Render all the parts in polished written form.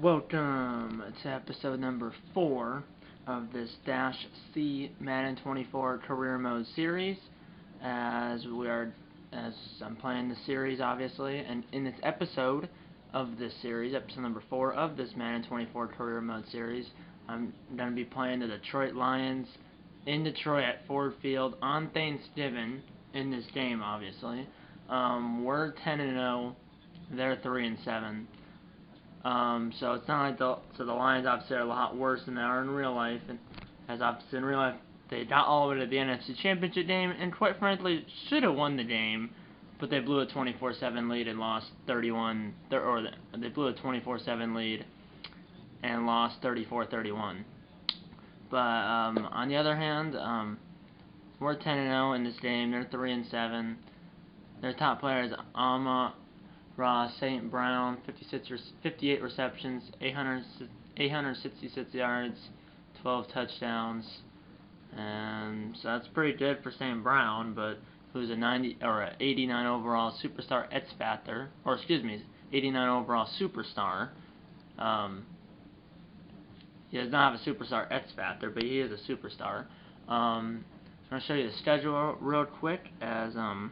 Welcome to episode number 4 of this Dash C Madden 24 Career Mode series. As I'm playing the series, obviously, and in this episode of this series, episode number 4 of this Madden 24 Career Mode series, I'm going to be playing the Detroit Lions in Detroit at Ford Field on Thanksgiving in this game, obviously. We're 10-0, they're 3-7. So it's not like the Lions obviously are a lot worse than they are in real life, and as obviously in real life they got all the way to the NFC Championship game, and quite frankly should have won the game, but they blew a 24-7 lead and lost 31, or they blew a 24-7 lead and lost 34-31. But on the other hand, we're 10-0 in this game. They're 3-7. Their top players Ross St. Brown, 58 receptions, 866 yards, 12 touchdowns, and so that's pretty good for St. Brown. But who's a 89 overall superstar X Factor, or excuse me, 89 overall superstar. He does not have a superstar X Factor, but he is a superstar. I'm gonna show you the schedule real quick, as I'm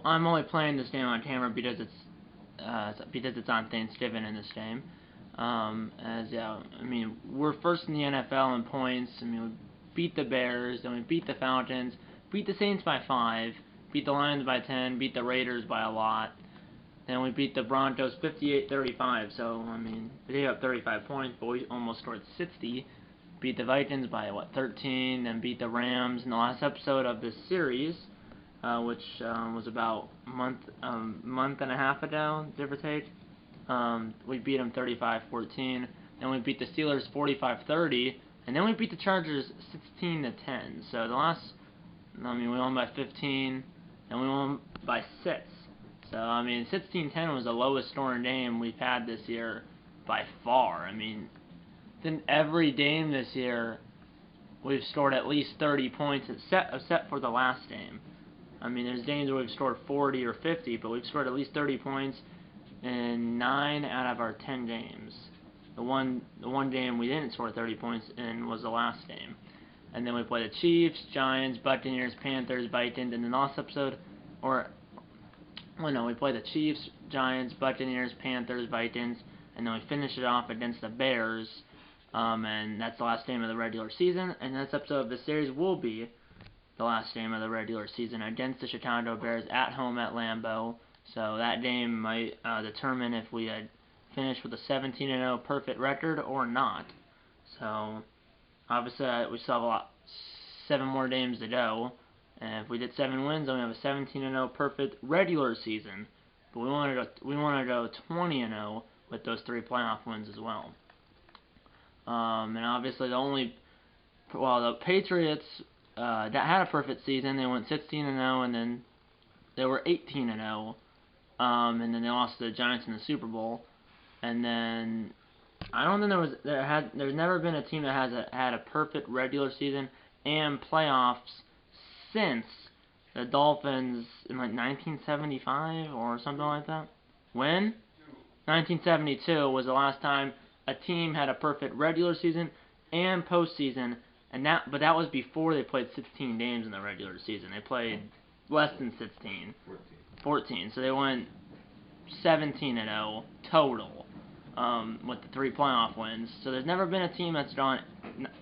only playing this game on camera because it's on Thanksgiving in this game. We're first in the NFL in points. We beat the Bears, then we beat the Falcons, beat the Saints by 5, beat the Lions by 10, beat the Raiders by a lot. Then we beat the Broncos 58-35. So they gave up 35 points, but we almost scored 60. Beat the Vikings by 13, then beat the Rams in the last episode of this series. Which was about a month and a half ago, give or take. We beat them 35-14. Then we beat the Steelers 45-30, and then we beat the Chargers 16-10. So the last, we won by 15, and we won by 6. So 16-10 was the lowest scoring game we've had this year by far. Then every game this year we've scored at least 30 points, except for the last game. There's games where we've scored 40 or 50, but we've scored at least 30 points in 9 out of our 10 games. The one game we didn't score 30 points in was the last game. And then we played the Chiefs, Giants, Buccaneers, Panthers, Vikings, and the last episode, we played the Chiefs, Giants, Buccaneers, Panthers, Vikings, and then we finished it off against the Bears, and that's the last game of the regular season, and this episode of the series will be the last game of the regular season against the Chicago Bears at home at Lambeau. So that game might determine if we had finished with a 17-0 perfect record or not. So obviously we still have 7 more games to go, and if we did 7 wins, then we have a 17-0 perfect regular season. But we want to go 20-0 with those 3 playoff wins as well. And obviously the Patriots. That had a perfect season. They went 16-0, and then they were 18-0, and then they lost to the Giants in the Super Bowl. And then I don't think there's never been a team that has had a perfect regular season and playoffs since the Dolphins in 1975 or something like that. When? 1972 was the last time a team had a perfect regular season and postseason. But that was before they played 16 games in the regular season. They played less than 16. 14. So they went 17-0 total with the 3 playoff wins. So there's never been a team that's gone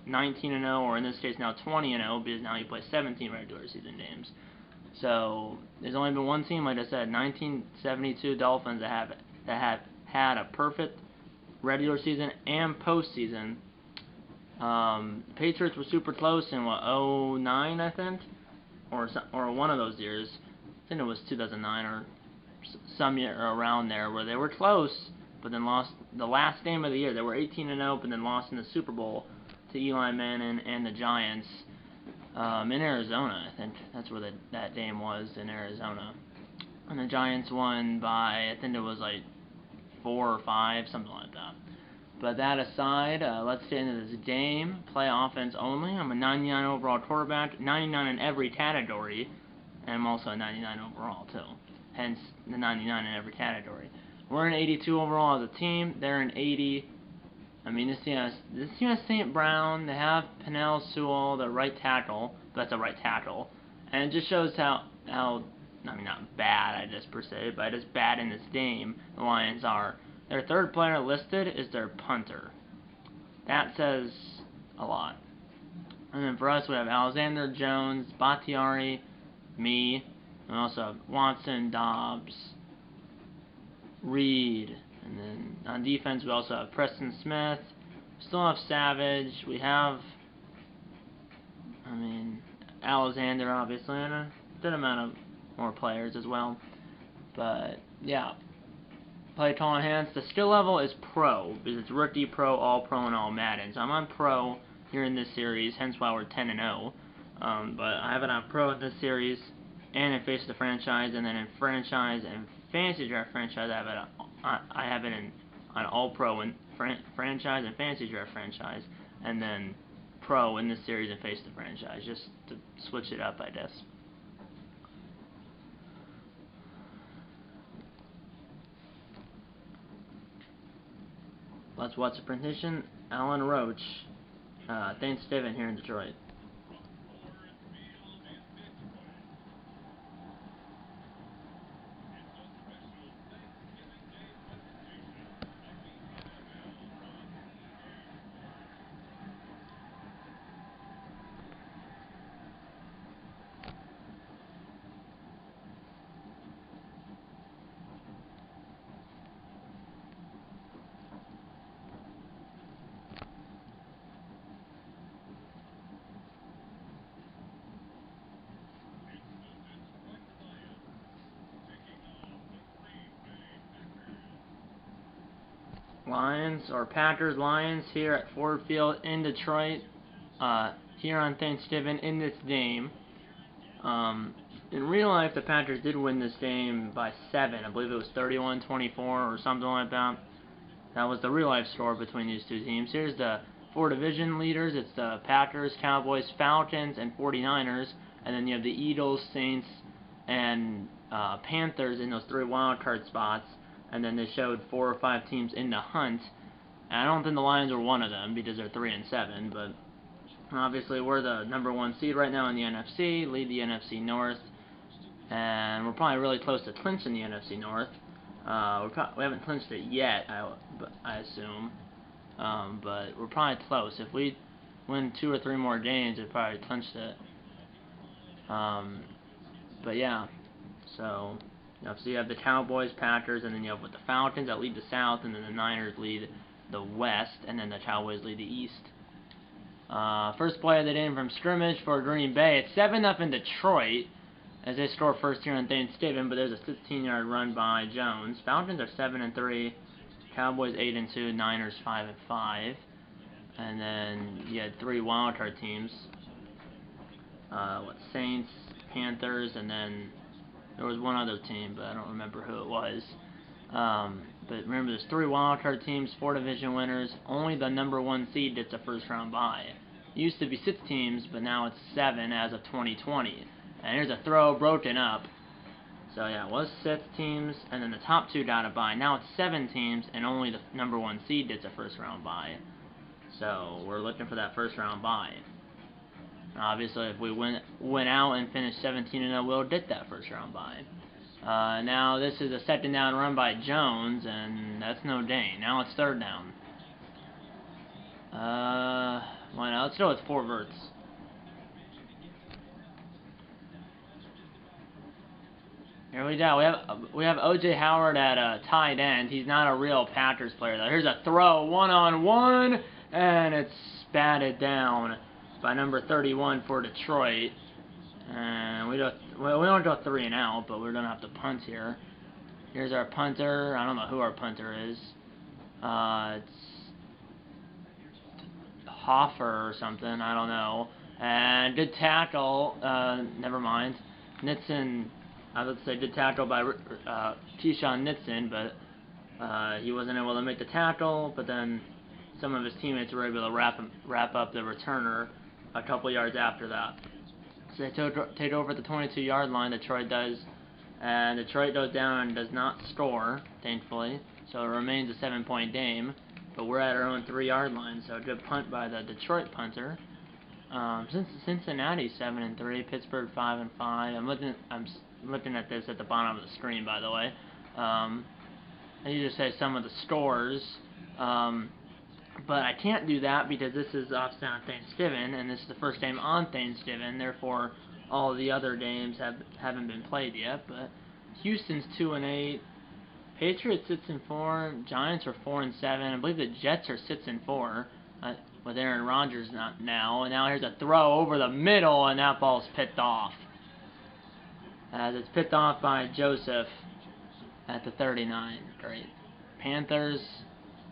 19-0, or in this case now 20-0, because now you play 17 regular season games. So there's only been one team, like I said, 1972 Dolphins that have had a perfect regular season and postseason. Patriots were super close in 2009, I think, or one of those years. I think it was 2009 or some year around there, where they were close, but then lost the last game of the year. They were 18-0, but then lost in the Super Bowl to Eli Manning and the Giants in Arizona. I think that's where that game was, in Arizona. And the Giants won by, I think it was 4 or 5, something like that. But that aside, let's get into this game. Play offense only. I'm a 99 overall quarterback, 99 in every category, and I'm also a 99 overall too. Hence the 99 in every category. We're in 82 overall as a team. They're in 80. I mean, this team has St. Brown. They have Pennell Sewell, the right tackle. That's a right tackle. And it just shows how I mean, not bad, I guess, per se, but just bad in this game the Lions are. Their third player listed is their punter. That says a lot. And then for us, we have Alexander, Jones, Bakhtiari, me. We also have Watson, Dobbs, Reed. And then on defense, we also have Preston Smith. We still have Savage. We have, I mean, Alexander, obviously, and a good amount of more players as well. But, yeah. Play total enhanced. The skill level is pro, because it's rookie, pro, all pro, and all Madden. So I'm on pro here in this series, hence why we're 10-0. But I have it on pro in this series, and in Face the Franchise, and then in Franchise and Fantasy Draft Franchise, I have it in on all pro and Franchise and Fantasy Draft Franchise, and then pro in this series and Face the Franchise, just to switch it up, I guess. Let's watch the presentation. Alan Roach, Thanksgiving here in Detroit. Lions or Packers Lions here at Ford Field in Detroit, here on Thanksgiving in this game. In real life, the Packers did win this game by 7. I believe it was 31-24 or something like that. That was the real life score between these two teams. Here's the 4 division leaders. It's the Packers, Cowboys, Falcons, and 49ers. And then you have the Eagles, Saints, and Panthers in those 3 wildcard spots. And then they showed 4 or 5 teams in the hunt. And I don't think the Lions were one of them because they're 3-7. But obviously we're the #1 seed right now in the NFC, lead the NFC North. And we're probably really close to clinching the NFC North. We haven't clinched it yet, I assume. But we're probably close. If we win 2 or 3 more games, we've probably clinched it. But yeah, so you have the Cowboys, Packers, and then you have the Falcons that lead the South, and then the Niners lead the West, and then the Cowboys lead the East. First play of the day from scrimmage for Green Bay. It's 7-0 in Detroit, as they score first here on Thanksgiving, but there's a 15-yard run by Jones. Falcons are 7-3, Cowboys 8-2, Niners 5-5, and then you had 3 wildcard teams. Saints, Panthers, and then there was one other team, but I don't remember who it was. But remember, there's 3 wildcard teams, 4 division winners. Only the #1 seed gets a first-round bye. It used to be 6 teams, but now it's 7 as of 2020. And here's a throw broken up. So yeah, it was 6 teams, and then the top 2 got a bye. Now it's 7 teams, and only the #1 seed gets a first-round bye. So we're looking for that first-round bye. Obviously, if we win out and finish 17-0, we'll get that first-round bye. Now this is a 2nd down run by Jones, and that's no gain. Now it's 3rd down. Why not? Let's go with 4 verts. Here we go. We have O.J. Howard at tight end. He's not a real Packers player though. Here's a throw, 1-on-1, and it's batted down by number 31 for Detroit. And we don't go 3 and out, but we're gonna have to punt here. Here's our punter. I don't know who our punter is. It's Hoffer or something. I don't know. And good tackle. Never mind. Nitson. I would say good tackle by Keyshawn Nitson, but he wasn't able to make the tackle. But then some of his teammates were able to wrap up the returner a couple yards after that. So they take over the 22-yard line, Detroit does, and Detroit goes down and does not score, thankfully. so it remains a 7-point game. But we're at our own 3-yard line, so a good punt by the Detroit punter. Cincinnati 7-3, Pittsburgh 5-5. I'm looking at this at the bottom of the screen, by the way. I need to say some of the scores, but I can't do that because this is obviously on Thanksgiving, and this is the first game on Thanksgiving. Therefore, all the other games haven't been played yet. But Houston's 2-8. Patriots 6-4, Giants are 4-7. I believe the Jets are 6-4 with Aaron Rodgers now. And now here's a throw over the middle, and that ball's picked off. As it's picked off by Joseph at the 39. Great. Panthers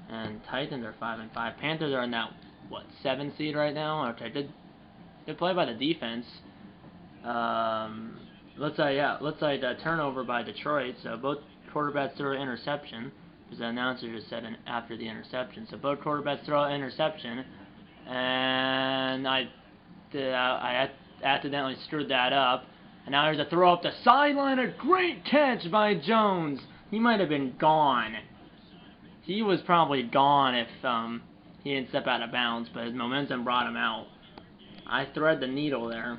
and Titans are 5-5. Panthers are in that 7 seed right now. Okay, good play by the defense. Looks like a turnover by Detroit. So both quarterbacks throw an interception, because the announcer just said after the interception. So both quarterbacks throw an interception, and I accidentally screwed that up. And now there's a throw up the sideline. A great catch by Jones. He might have been gone. He was probably gone if he didn't step out of bounds, but his momentum brought him out. I thread the needle there.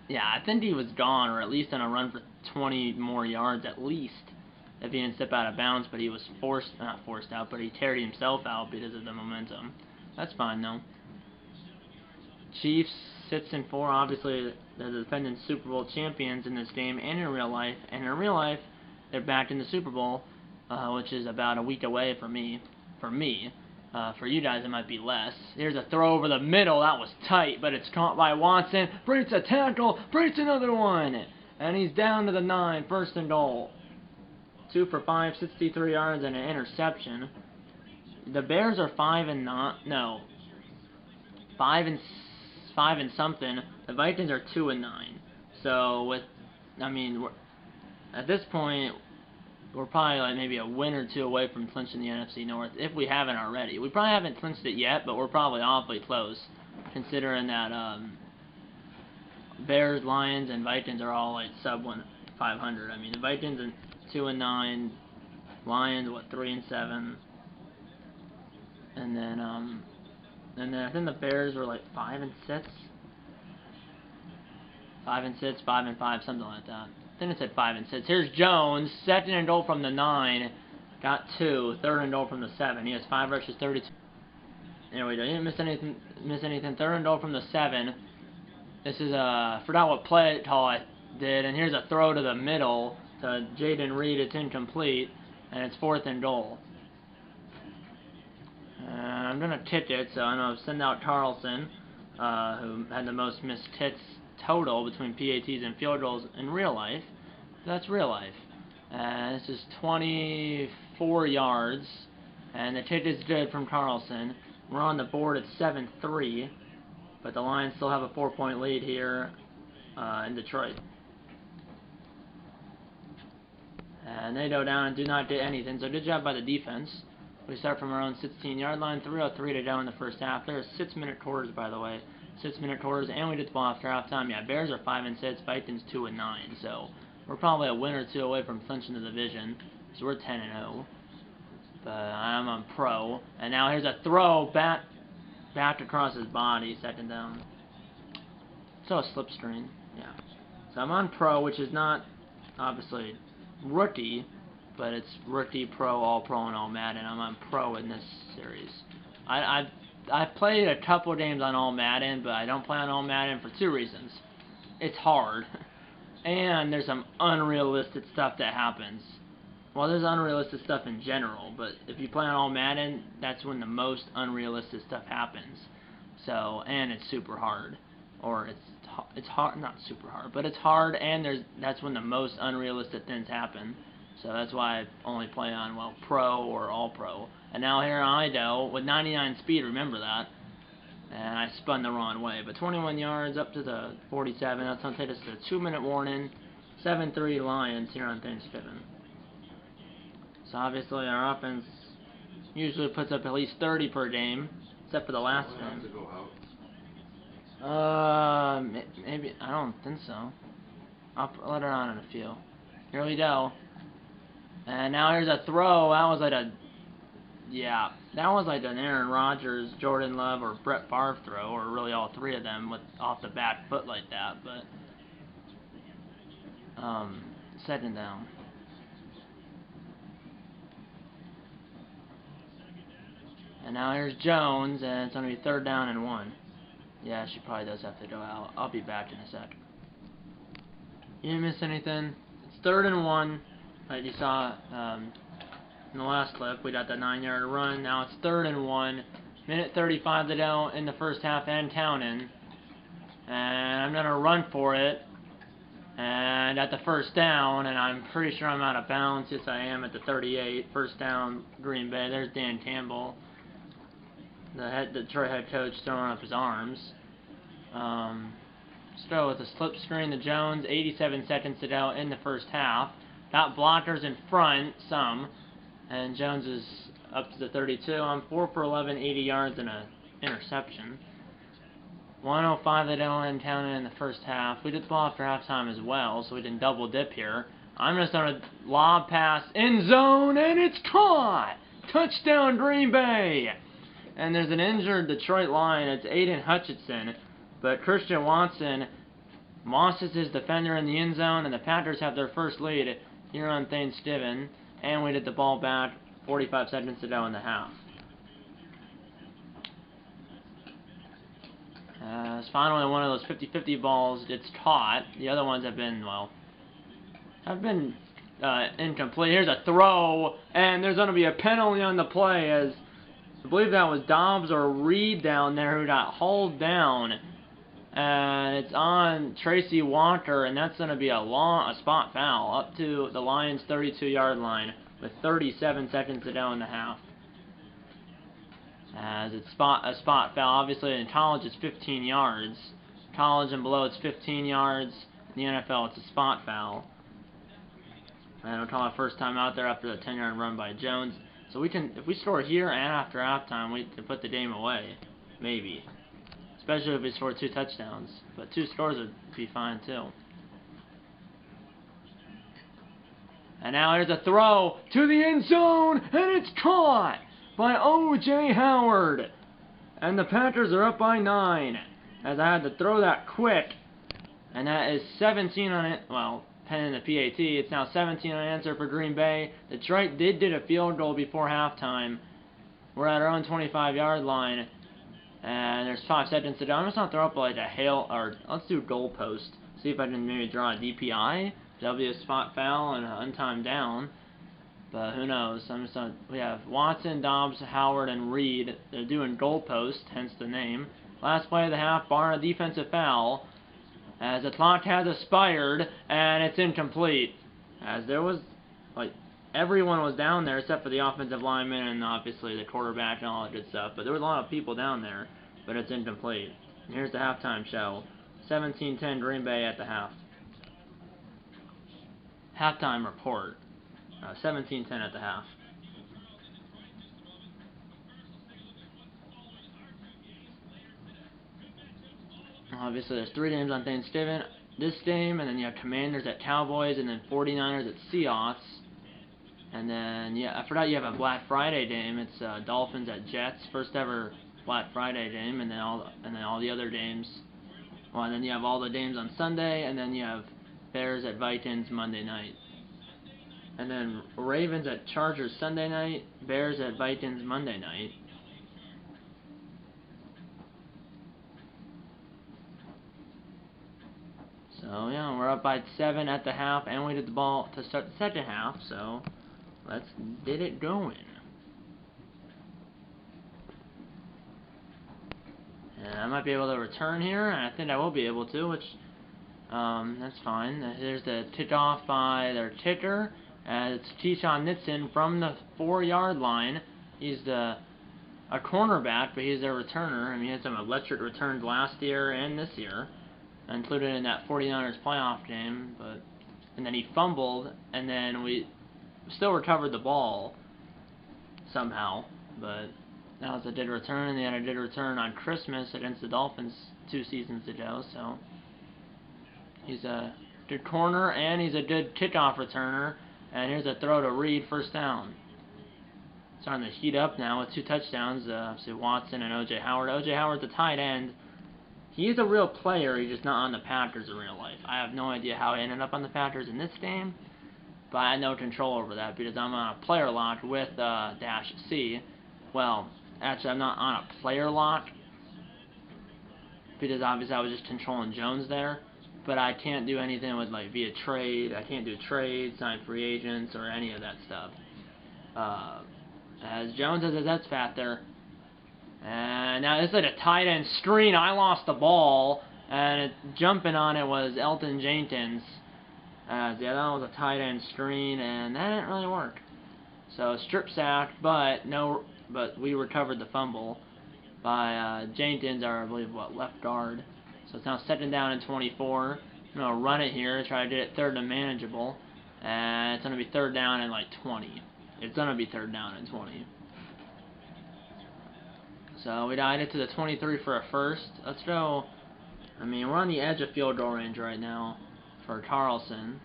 Yeah, I think he was gone, or at least on a run for 20 more yards at least, if he didn't step out of bounds, but he was not forced out, but he carried himself out because of the momentum. That's fine, though. Chiefs 6-4, obviously they're the defending Super Bowl champions in this game and in real life. And in real life, they're back in the Super Bowl, which is about a week away for me. For you guys, it might be less. Here's a throw over the middle. That was tight, but it's caught by Watson. Breaks a tackle. Breaks another one. And he's down to the 9. First and goal. 2 for 5, 63 yards, and an interception. The Bears are 5 and something. The Vikings are 2 and 9. So at this point, we're probably like maybe a win or two away from clinching the NFC North, if we haven't already. We probably haven't clinched it yet, but we're probably awfully close, considering that Bears, Lions, and Vikings are all like sub 500. I mean, the Vikings are 2 and 9, Lions 3 and 7, and then I think the Bears were like 5 and 6, 5 and 6, 5 and 5, something like that. I think it said 5 and 6. Here's Jones, 2nd and goal from the 9, got 2. 3rd and goal from the 7. He has 5 rushes, 32. There we go. He didn't miss anything. 3rd and goal from the 7. This is forgot what play call I did, and here's a throw to the middle to Jaden Reed. It's incomplete, and it's 4th and goal. I'm gonna kick it, so I'm gonna send out Carlson, who had the most missed kicks total between PATs and field goals in real life. That's real life. This is 24 yards, and the kick is good from Carlson. We're on the board at 7-3, but the Lions still have a 4-point lead here in Detroit. And they go down and do not get anything, so good job by the defense. We start from our own 16-yard line, 3:03 to go in the first half. There are 6-minute quarters, by the way. 6-minute quarters, and we get the ball after halftime. Yeah, Bears are 5 and 6, Vikings 2 and 9. So we're probably a win or two away from clinching the division. So we're 10 and 0. But I'm on pro, and now here's a throw back across his body, 2nd down. So a slip screen, yeah. So I'm on pro, which is not obviously rookie, but it's rookie, pro, all pro, and all Madden. I'm on pro in this series. I've played a couple games on All Madden, but I don't play on All Madden for 2 reasons. It's hard, and there's some unrealistic stuff that happens. Well, there's unrealistic stuff in general, but if you play on All Madden, that's when the most unrealistic stuff happens. So, and it's super hard, or it's hard, not super hard, but it's hard, and that's when the most unrealistic things happen. So that's why I only play on, pro or all pro. And now here I go with 99 speed, remember that. And I spun the wrong way. But 21 yards up to the 47. That's going to take us to a 2-minute warning. 7-3 Lions here on Thanksgiving. So obviously our offense usually puts up at least 30 per game, except for the last game. Maybe, I don't think so. I'll let her on in a few. Here we go. And now here's a throw. That was like that was like an Aaron Rodgers, Jordan Love, or Brett Favre throw, or really all three of them with off the back foot like that. But second down. And now here's Jones, and it's going to be 3rd down and 1. Yeah, she probably does have to go out. I'll be back in a sec. You didn't miss anything. It's 3rd and 1, like you saw in the last clip. We got the 9-yard run. Now it's 3rd and 1. Minute 35 to go in the first half and counting. And I'm going to run for it. And at the first down, and I'm pretty sure I'm out of bounds. Yes, I am at the 38. First down, Green Bay. There's Dan Campbell, the Detroit head coach, throwing up his arms. Throw with a slip screen to Jones. 87 seconds to go in the first half. Got blockers in front, some. And Jones is up to the 32. I'm 4 for 11, 80 yards and an interception. 105 to go in counting in the first half. We did the ball after halftime as well, so we didn't double dip here. I'm just on a lob pass, end zone, and it's caught! Touchdown Green Bay! And there's an injured Detroit line. It's Aiden Hutchinson, but Christian Watson mosses his defender in the end zone, and the Packers have their first lead here on Thanksgiving. And we did the ball back, 45 seconds to go in the half. It's finally one of those 50-50 balls gets caught. The other ones have been, incomplete. Here's a throw, and there's going to be a penalty on the play, as I believe that was Dobbs or Reed down there who got hauled down. And it's on Tracy Walker, and that's going to be a spot foul up to the Lions' 32-yard line with 37 seconds to go in the half. As it's a spot foul. Obviously in college it's 15 yards. College and below it's 15 yards. In the NFL it's a spot foul. And we'll call it first time out there after the 10-yard run by Jones. So we can, if we score here and after halftime, we can put the game away. Maybe. Especially if we score 2 touchdowns. But 2 scores would be fine too. And now here's a throw to the end zone, and it's caught by O.J. Howard. And the Packers are up by 9, as I had to throw that quick. And that is 17 on it. Well, pending the PAT, it's now 17 unanswered for Green Bay. Detroit did get a field goal before halftime. We're at our own 25-yard line. And there's 5 seconds to go. I'm just going to throw up like a let's do goalpost. See if I can maybe draw a DPI. That'll be a spot foul and an untimed down. But who knows? We have Watson, Dobbs, Howard, and Reed. They're doing goalpost, hence the name. Last play of the half, barring a defensive foul. As the clock has expired, and it's incomplete. As there was, everyone was down there except for the offensive lineman and obviously the quarterback and all that good stuff. But there was a lot of people down there, but it's incomplete. And here's the halftime show. 17-10 Green Bay at the half. Halftime report. 17-10 at the half. Obviously, there's 3 games on Thanksgiving. This game, and then you have Commanders at Cowboys, and then 49ers at Seahawks. And then, I forgot you have a Black Friday game. It's Dolphins at Jets, first ever Black Friday game, and then all the other games. Well, and then you have all the games on Sunday, and then you have Bears at Vikings Monday night. And then Ravens at Chargers Sunday night, Bears at Vikings Monday night. So, yeah, we're up by 7 at the half, and we did the ball to start the second half, so let's get it going. And I might be able to return here, and I think I will be able to, which, that's fine. There's the kickoff by their kicker. It's Keyshawn Nixon from the 4-yard line. He's a cornerback, but he's their returner. I mean, he had some electric returns last year and this year, included in that 49ers playoff game. And then he fumbled, and then we still recovered the ball somehow. But that was a good return, and they had a good return on Christmas against the Dolphins 2 seasons ago. So he's a good corner, and he's a good kickoff returner. And here's a throw to Reed, first down. Starting to heat up now with 2 touchdowns. So Watson and O.J. Howard. O.J. Howard's a tight end. He's a real player. He's just not on the Packers in real life. I have no idea how he ended up on the Packers in this game, but I had no control over that because I'm on a player lock with Dash C. Well, actually, I'm not on a player lock because obviously I was just controlling Jones there. But I can't do anything with like via trade. I can't do trades, sign free agents, or any of that stuff. As Jones has his X factor. And now this is like a tight end screen. I lost the ball, and jumping on it was Elton Jenkins. Yeah, that was a tight end screen, and that didn't really work. So strip sack, but we recovered the fumble by Jenkins, our I believe left guard. So it's now 2nd down and 24. I'm gonna run it here, try to get it 3rd and manageable, and it's gonna be 3rd down and like 20. It's gonna be 3rd down and 20. So we died it to the 23 for a first. Let's go. I mean, we're on the edge of field goal range right now for Carlson.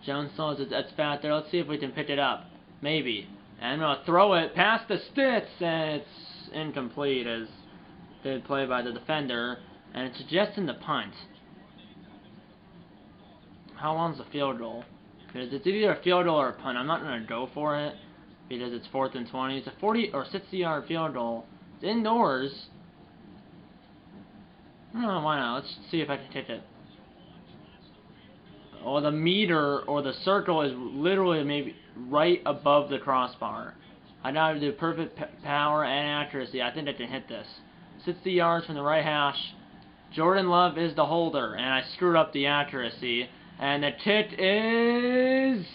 Jones still has his X factor. Let's see if we can pick it up. Maybe. And I'm going to throw it past the sticks, and it's incomplete as good play by the defender. And it's suggesting the punt. How long's the field goal? Because it's either a field goal or a punt. I'm not going to go for it because it's 4th and 20. It's a 40 or 60-yard field goal. It's indoors. Oh, why not? Let's see if I can hit it. Oh, the meter or the circle is literally maybe right above the crossbar. I now have to do perfect power and accuracy. I think I can hit this. 60 yards from the right hash. Jordan Love is the holder, and I screwed up the accuracy. And the kick is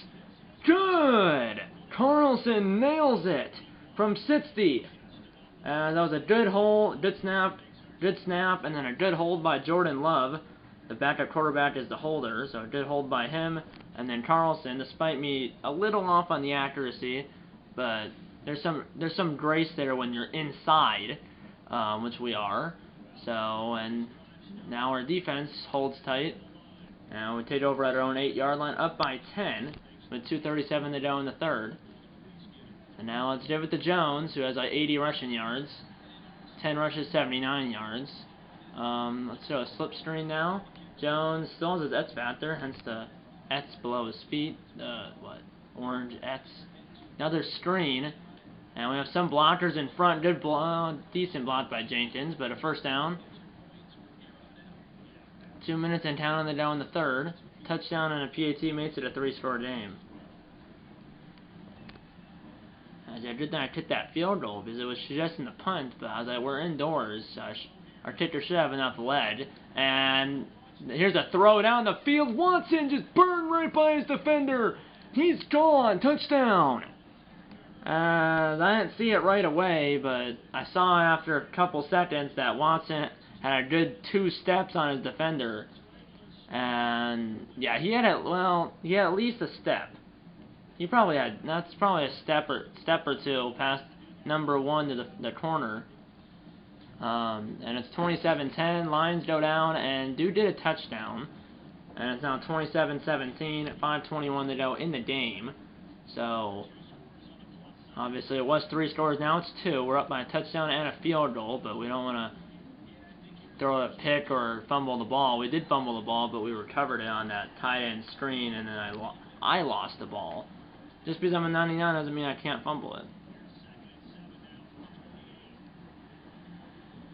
good. Carlson nails it from 60. That was a good hold, good snap, and then a good hold by Jordan Love. The backup quarterback is the holder, so a good hold by him. And then Carlson, despite me a little off on the accuracy, but there's some grace there when you're inside, which we are. So, and now our defense holds tight. And we take over at our own 8-yard line, up by 10, with 2:37 to go in the 3rd. And now let's give it to Jones, who has like 80 rushing yards. 10 rushes, 79 yards. Let's do a slip screen now. Jones still has his X factor, hence the X below his feet. Orange X. Another screen. And we have some blockers in front. Good decent block by Jenkins, but a first down. 2 minutes and counting the down in the 3rd. Touchdown and a PAT makes it a 3-score game. I good thing I kicked that field goal because it was suggesting the punt, but I was like, we're indoors. So our kicker should have enough lead. And here's a throw down the field. Watson just burned right by his defender. He's gone. Touchdown. I didn't see it right away, but I saw after a couple seconds that Watson had a good 2 steps on his defender. And yeah, he had at least a step. He probably had, that's probably a step or two past number 1 to the corner. And it's 27-10. Lions go down, and Dude did a touchdown. And it's now 27-17, 5:21 to go in the game. So, obviously it was 3 scores, now it's 2. We're up by a touchdown and a field goal, but we don't want to throw a pick or fumble the ball. We did fumble the ball, but we recovered it on that tight end screen, and then I lost the ball. Just because I'm a 99 doesn't mean I can't fumble it.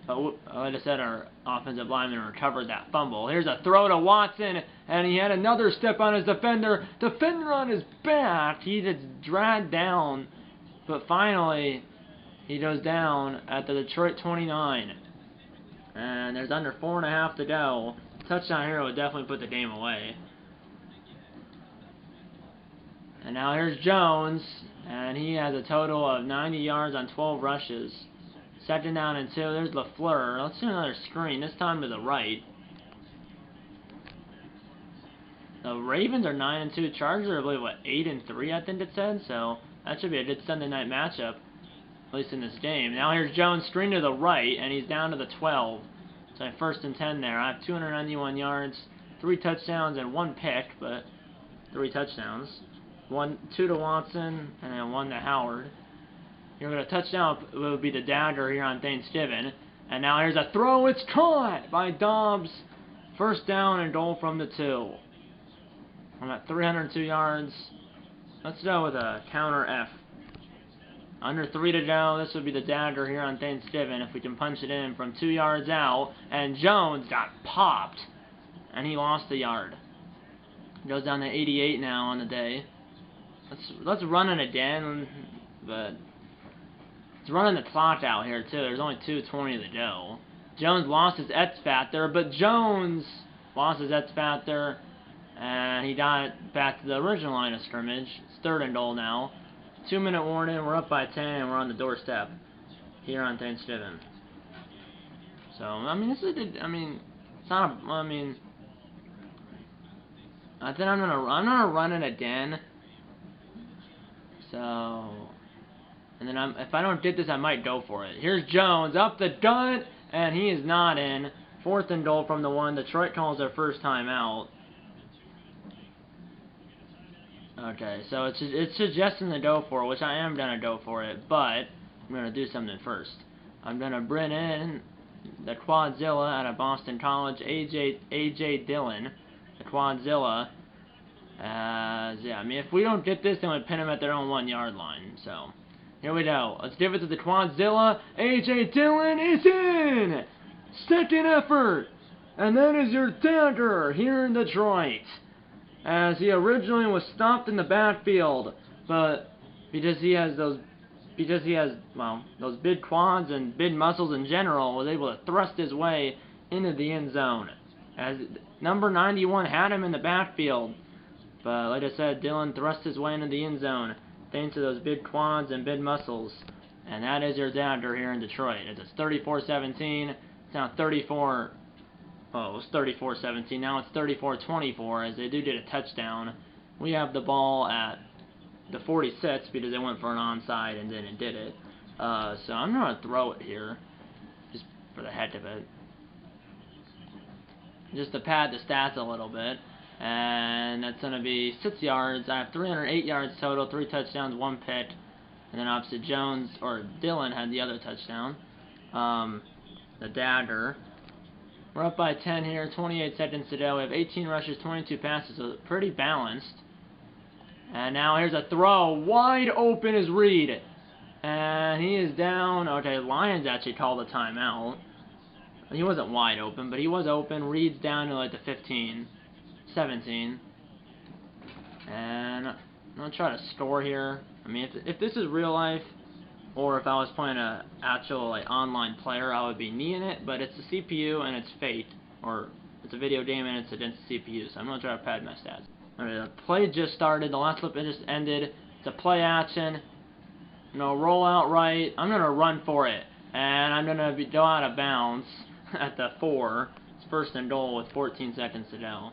But like I said, our offensive lineman recovered that fumble. Here's a throw to Watson, and he had another step on his defender. Defender on his back. He just dragged down, but finally he goes down at the Detroit 29. And there's under 4.5 to go. Touchdown here would definitely put the game away. And now here's Jones, and he has a total of 90 yards on 12 rushes. 2nd down and 2. There's LaFleur. Let's do another screen, this time to the right. The Ravens are 9-2. Chargers are, I believe, 8-3, I think it said. So that should be a good Sunday night matchup, at least in this game. Now here's Jones, screen to the right, and he's down to the 12. So 1st and 10 there. I have 291 yards, 3 touchdowns, and 1 pick, but 3 touchdowns. 2 to Watson, and then 1 to Howard. Here we got a touchdown. It would be the dagger here on Thanksgiving. And now here's a throw. It's caught by Dobbs. First down and goal from the 2. I'm at 302 yards. Let's go with a counter F. Under 3 to go. This would be the dagger here on Thanksgiving if we can punch it in from 2 yards out. And Jones got popped. And he lost a yard. Goes down to 88 now on the day. Let's run it again. But it's running the clock out here too. There's only 2:20 to go. Jones lost his X factor, but Jones lost his X factor, and he got back to the original line of scrimmage. It's 3rd and goal now. 2-minute warning. We're up by 10, and we're on the doorstep here on Thanksgiving. So I mean, this is it's not. I think I'm gonna run it again. So. And then if I don't get this, I might go for it. Here's Jones up the gut, and he is not in. 4th and goal from the 1. Detroit calls their first time out. Okay, so it's suggesting to go for it, which I am gonna go for it, but I'm gonna do something first. I'm gonna bring in the Quadzilla out of Boston College, AJ Dillon, the Quadzilla. Yeah, I mean, if we don't get this, then we pin them at their own 1-yard line. So. Here we go. Let's give it to the Quadzilla. AJ Dillon is in! 2nd effort! And that is your dagger here in Detroit. As he originally was stopped in the backfield, but because he has those big quads and big muscles in general, was able to thrust his way into the end zone. As number 91 had him in the backfield, but like I said, Dillon thrust his way into the end zone. Thanks to those big quads and big muscles. And that is your dagger here in Detroit. It's 34-17. It's now 34. Oh, it was 34-17. Now it's 34-24 as they do get a touchdown. We have the ball at the 46 because they went for an onside and then it did it. So I'm going to throw it here just for the heck of it. Just to pad the stats a little bit. And that's going to be 6 yards. I have 308 yards total, 3 touchdowns, 1 pick. And then opposite Dillon had the other touchdown. The dagger. We're up by 10 here, 28 seconds to go. We have 18 rushes, 22 passes, so pretty balanced. And now here's a throw. Wide open is Reed. And he is down. Okay, Lions actually called a timeout. He wasn't wide open, but he was open. Reed's down to like the 15. 17. And I'm going to try to score here. I mean, if this is real life, or if I was playing an actual online player, I would be kneeing it, but it's a CPU and it's Fate, or it's a video game and it's against the CPU, so I'm going to try to pad my stats. Alright, the play just started, the last flip just ended. It's a play action. Roll out right. I'm going to run for it, and I'm going to go out of bounds at the 4. It's 1st and goal with 14 seconds to go.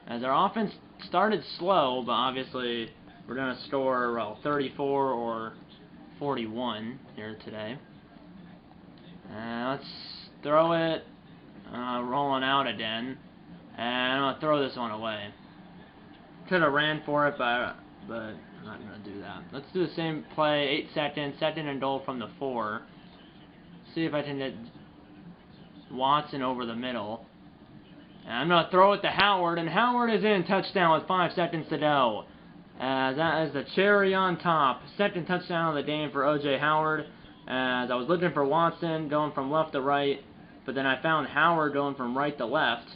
As our offense started slow, but obviously we're going to score 34 or 41 here today. Let's throw it, rolling out again, and I'm going to throw this one away. Could have ran for it, but I'm not going to do that. Let's do the same play, 8 seconds, 2nd and goal from the 4. See if I can get Watson over the middle. And I'm going to throw it to Howard, and Howard is in. Touchdown with 5 seconds to go. That is the cherry on top. 2nd touchdown of the game for O.J. Howard. As I was looking for Watson going from left to right, but then I found Howard going from right to left,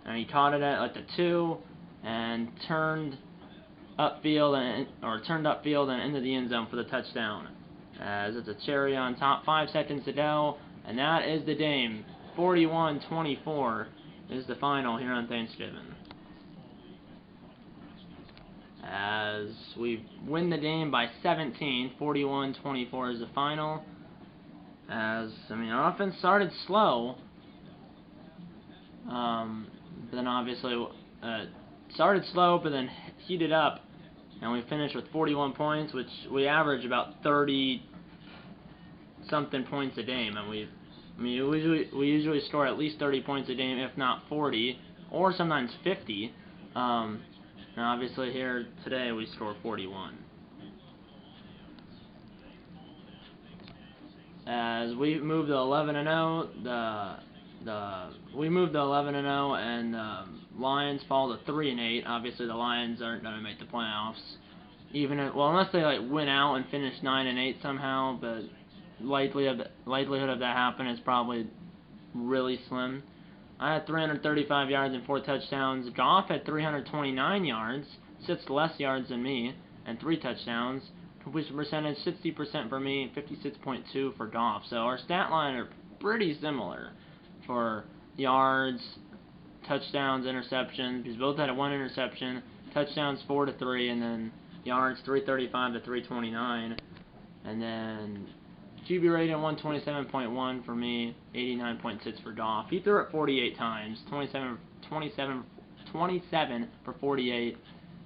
and he caught it at the 2 and turned upfield and into the end zone for the touchdown. As it's a cherry on top. 5 seconds to go, and that is the game. 41-24. Is the final here on Thanksgiving. As we win the game by 17, 41-24 is the final. As, our offense started slow. But then obviously, started slow, but then heated up. And we finished with 41 points, which we average about 30-something points a game. And we usually score at least 30 points a game, if not 40, or sometimes 50. And And obviously here today we scored 41. As we moved to 11-0, we moved to 11-0, and Lions fall to 3-8. Obviously, the Lions aren't going to make the playoffs, unless they like win out and finish 9-8 somehow. But likelihood of that happening is probably really slim. I had 335 yards and 4 touchdowns. Goff had 329 yards, 6 less yards than me, and 3 touchdowns. Completion percentage 60% for me, 56.2 for Goff. So our stat line are pretty similar for yards, touchdowns, interceptions. Because both had 1 interception, touchdowns 4 to 3, and then yards 335 to 329, and then QB rating 127.1 for me, 89.6 for Goff. He threw it 48 times, 27 for 48.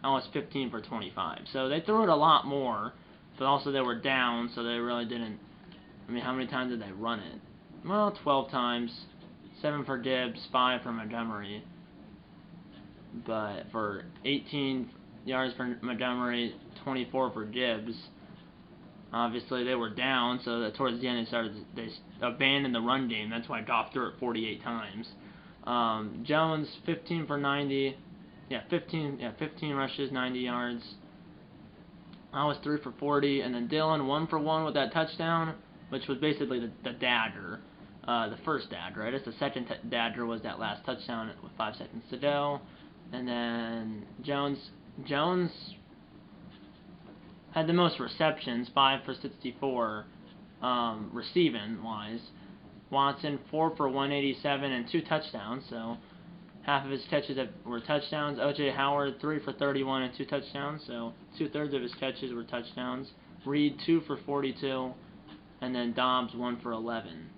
I was 15 for 25. So they threw it a lot more, but also they were down, so they really didn't. I mean, how many times did they run it? Well, 12 times, 7 for Gibbs, 5 for Montgomery. But for 18 yards for Montgomery, 24 for Gibbs. Obviously, they were down, so that towards the end they abandoned the run game. That's why Goff threw it 48 times. Jones 15 for 90. 15 rushes, 90 yards. I was 3 for 40, and then Dylan 1 for 1 with that touchdown, which was basically the dagger, the first dagger. I guess the second dagger was that last touchdown with 5 seconds to go, and then Jones had the most receptions, 5 for 64, receiving wise. Watson 4 for 187 and 2 touchdowns, so half of his catches were touchdowns. O.J. Howard 3 for 31 and 2 touchdowns, so 2/3 of his catches were touchdowns. Reed 2 for 42, and then Dobbs 1 for 11.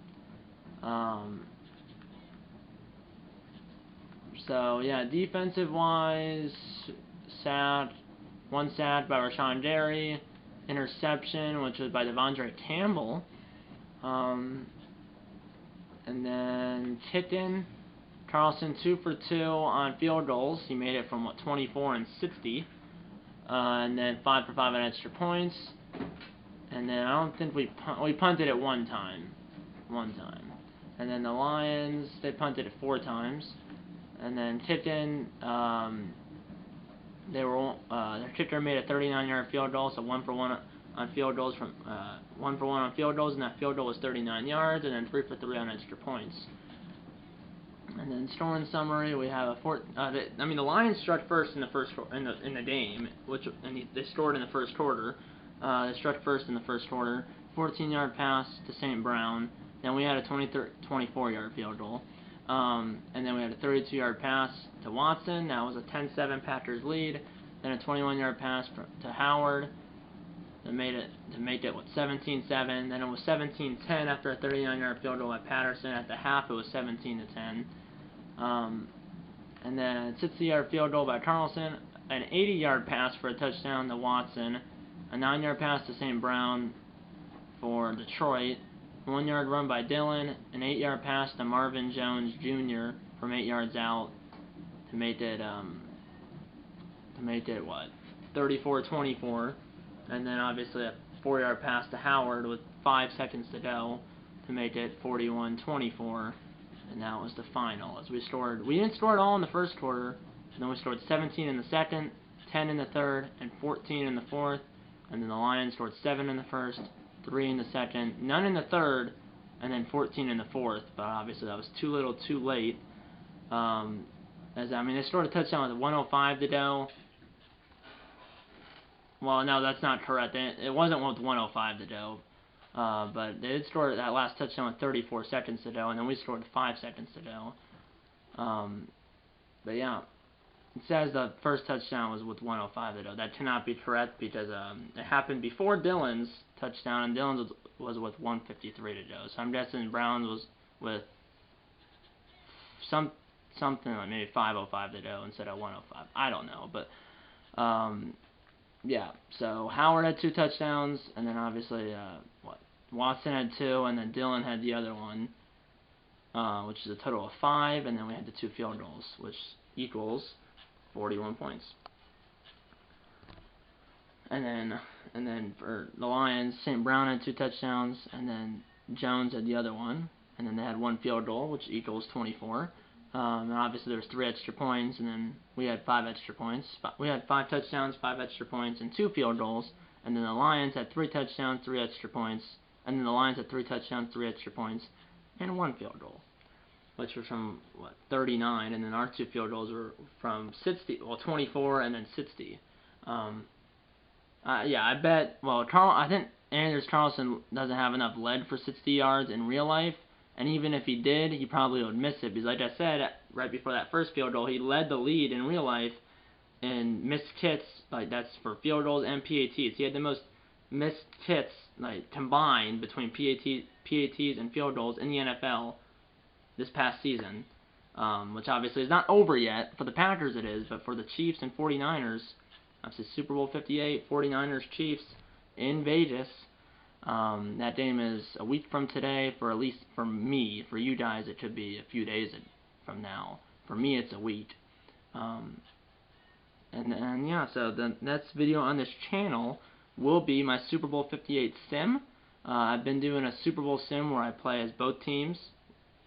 So yeah, defensive wise, one sack by Rashawn Gary, interception which was by Devondre Campbell, and then Kitten. Carlson 2 for 2 on field goals. He made it from 24 and 60, and then 5 for 5 on extra points. And then I don't think we punted it one time, and then the Lions, they punted it 4 times, and then Kitten, their kicker made a 39-yard field goal, so 1 for 1 on field goals and that field goal was 39 yards, and then 3 for 3 on extra points. And then scoring summary, we have the Lions struck first in the game, they scored in the first quarter. They struck first in the first quarter. 14-yard pass to St. Brown. Then we had a 24-yard field goal. And then we had a 32-yard pass to Watson. That was a 10-7 Packers lead. Then a 21-yard pass to Howard to make it 17-7. Then it was 17-10 after a 39-yard field goal at Patterson. At the half, it was 17-10. And then a 60-yard field goal by Carlson, an 80-yard pass for a touchdown to Watson, a 9-yard pass to St. Brown for Detroit, 1-yard run by Dylan, an 8-yard pass to Marvin Jones Jr. from 8 yards out to make it 34-24, and then obviously a 4-yard pass to Howard with 5 seconds to go to make it 41-24. And that was the final. As we didn't score at all in the first quarter. And then we scored 17 in the second, 10 in the third, and 14 in the fourth. And then the Lions scored 7 in the first, 3 in the second, none in the third, and then 14 in the fourth. But obviously that was too little, too late. They scored a touchdown with 1:05 to go. Well, no, that's not correct. It wasn't with 1:05 to go. But they did score that last touchdown with 34 seconds to go, and then we scored 5 seconds to go. But yeah, it says the first touchdown was with 1:05 to go. That cannot be correct because it happened before Dylan's touchdown, and Dylan's was with 1:53 to go. So I'm guessing Brown's was with something like maybe 5:05 to go instead of 1:05. I don't know, but yeah. So Howard had 2 touchdowns, and then obviously Watson had 2, and then Dylan had the other one, which is a total of 5, and then we had the 2 field goals, which equals 41 points. And then for the Lions, St. Brown had 2 touchdowns, and then Jones had the other one, and then they had 1 field goal, which equals 24. And obviously there was 3 extra points, and then we had 5 extra points. We had 5 touchdowns, 5 extra points, and 2 field goals. And then the Lions had 3 touchdowns, 3 extra points. And then the Lions had 3 touchdowns, 3 extra points, and 1 field goal, which was from 39. And then our 2 field goals were from 60, 24, and then 60. Yeah, I bet. Well, I think Anders Carlson doesn't have enough lead for 60 yards in real life. And even if he did, he probably would miss it. Because like I said, right before that first field goal, he led the lead in real life in missed kicks. Like, that's for field goals and PATs. He had the most missed kicks, like, combined between PATs and field goals in the NFL this past season. Which obviously is not over yet. For the Packers it is, but for the Chiefs and 49ers, that's the Super Bowl 58, 49ers Chiefs in Vegas. That game is a week from today. For at least for me, for you guys, it could be a few days from now. For me, it's a week. And yeah, so the next video on this channel will be my Super Bowl 58 sim. I've been doing a Super Bowl sim where I play as both teams.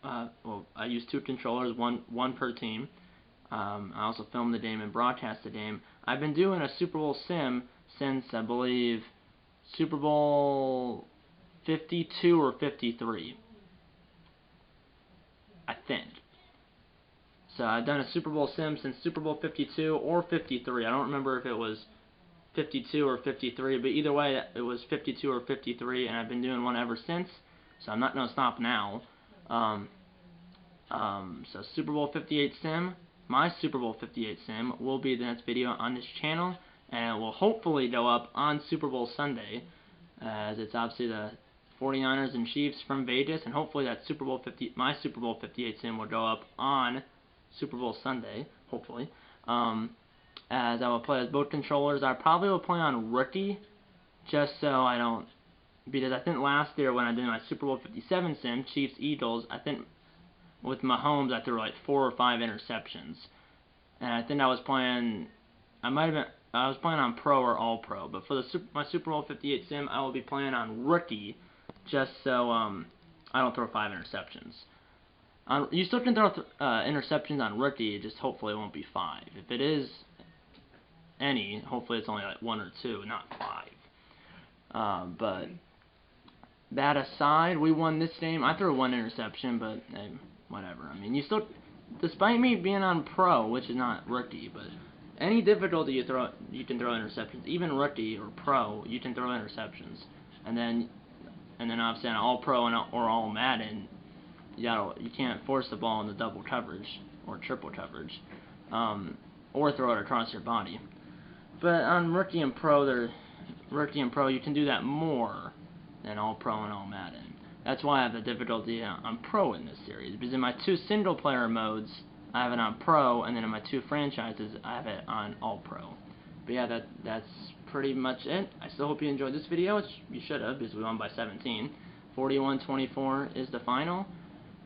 Well, I use 2 controllers, one per team. I also film the game and broadcast the game. I've been doing a Super Bowl sim since, I believe, Super Bowl 52 or 53. I think. So I've done a Super Bowl sim since Super Bowl 52 or 53. I don't remember if it was 52 or 53, but either way, it was 52 or 53, and I've been doing one ever since. So I'm not going to stop now. So Super Bowl 58 sim. My Super Bowl 58 sim will be the next video on this channel, and it will hopefully go up on Super Bowl Sunday, as it's obviously the 49ers and Chiefs from Vegas, and hopefully that my Super Bowl 58 sim will go up on Super Bowl Sunday, hopefully. As I will play as both controllers. I probably will play on rookie, just so I don't, because I think last year when I did my Super Bowl 57 sim, Chiefs Eagles, I think with Mahomes, I threw like 4 or 5 interceptions, and I think I was playing on Pro or All Pro, but for my Super Bowl 58 sim, I will be playing on Rookie, just so I don't throw 5 interceptions. You still can throw interceptions on Rookie, just hopefully it won't be 5. If it is any, hopefully it's only like 1 or 2, not 5. But that aside, we won this game. I threw 1 interception, but whatever. I mean, you still, despite me being on Pro, which is not Rookie, but any difficulty you can throw interceptions. Even Rookie or Pro, you can throw interceptions. And then obviously on All Pro or All Madden, you can't force the ball into double coverage or triple coverage, or throw it across your body. But on Rookie and Pro, you can do that more than All Pro and All Madden. That's why I have the difficulty on Pro in this series, because in my 2 single-player modes, I have it on Pro, and then in my 2 franchises, I have it on All Pro. But yeah, that's pretty much it. I still hope you enjoyed this video, which you should have, because we won by 17. 41-24 is the final.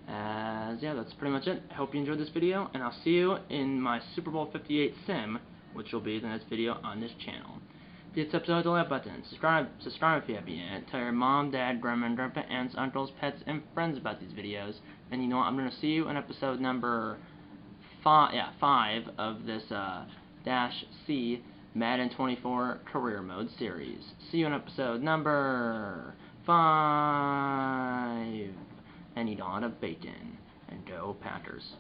Yeah, that's pretty much it. I hope you enjoyed this video, and I'll see you in my Super Bowl 58 sim, which will be the next video on this channel. If you subscribe, hit the like button. Subscribe if you haven't yet. Tell your mom, dad, grandma, and grandpa, aunts, uncles, pets, and friends about these videos. And you know what? I'm going to see you in episode number 5 of this Dash C Madden 24 Career Mode series. See you in episode number 5. And eat a lot of bacon. And go Packers.